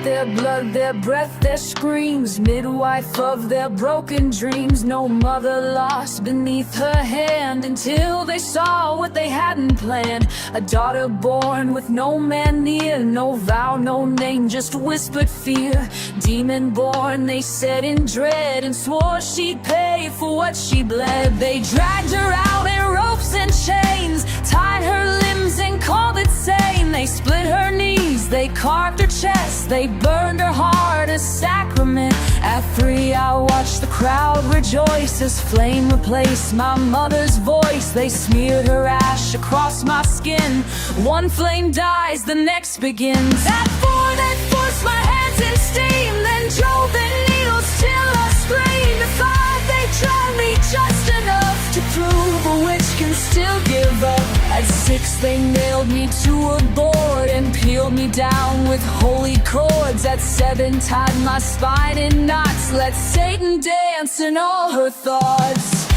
their blood, their breath, their screams, midwife of their broken dreams. No mother lost beneath her hand until they saw what they hadn't planned. A daughter born with no man near, no vow, no name, just whispered fear. Demon born, they said in dread, and swore she'd pay for what she bled. They dragged her out in ropes and chains, tied her limbs and called it sane. They split her knees, they carved her chest, they burned her heart a sacrament. At 3 I watched the crowd rejoice as flame replaced my mother's voice. They smeared her ash across my skin. One flame dies, the next begins. At 4 they forced my hands in steam, then drove the needles till I screamed. At 5 they tried me just enough to prove a witch can still give up. At 6 they nailed me to a board and peeled me down with holy cords. At 7 tied my spine in knots, let Satan dance in all her thoughts.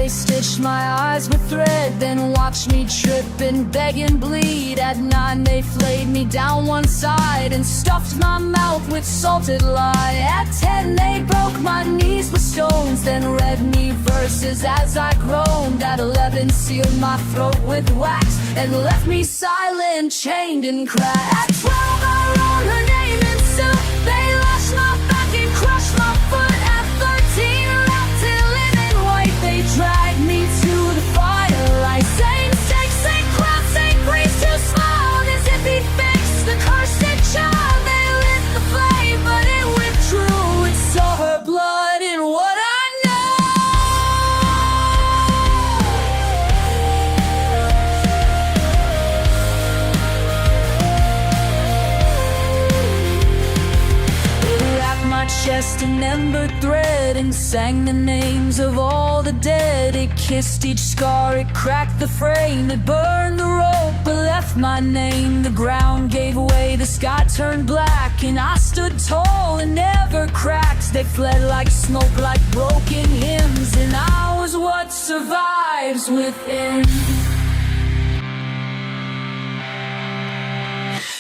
Stitched my eyes with thread, then watched me trip and beg and bleed. At 9 they flayed me down one side and stuffed my mouth with salted lye. At 10 they broke my knees with stones, then read me verses as I groaned. At 11 sealed my throat with wax and left me silent, chained and cracked. At 12 I wrote her name in silk, they lashed my back and crushed my foot. At 13 wrapped in linen white, they dragged me to the firelight. Same stake, same cloud, same priest who smiled as if he'd fixed the cursed child. They lit the flame, but it withdrew. It saw her blood in what I know. They wrapped my chest in ember thread and sang the names of all the dead. It kissed each scar, it cracked the frame, it burned the rope but left my name. The ground gave way, the sky turned black, and I stood tall and never cracked. They fled like smoke, like broken hymns, and I was what survives within.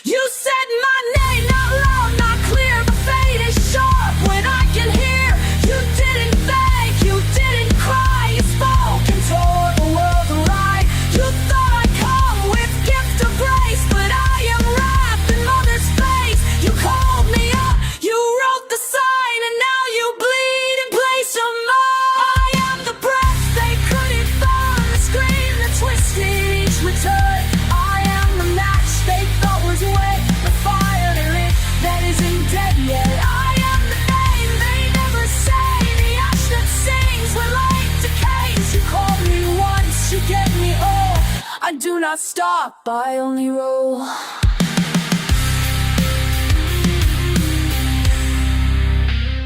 You said my name not loud, not clear, but fate is sharp when I can hear. You didn't beg, you didn't cry, you spoke and tore the world awry. You thought I'd come with gift of grace, but I am wrapped in mother's face. You called me up, you wrote the sign, and now you bleed in place of mine. I am the breath they couldn't find, the scream that twisted each return. I am the match they thought was wet, the fire they lit that isn't dead yet. I am the name they never say, the ash that sings when light decays. You called me once, you get me all. I do not stop, I only roll.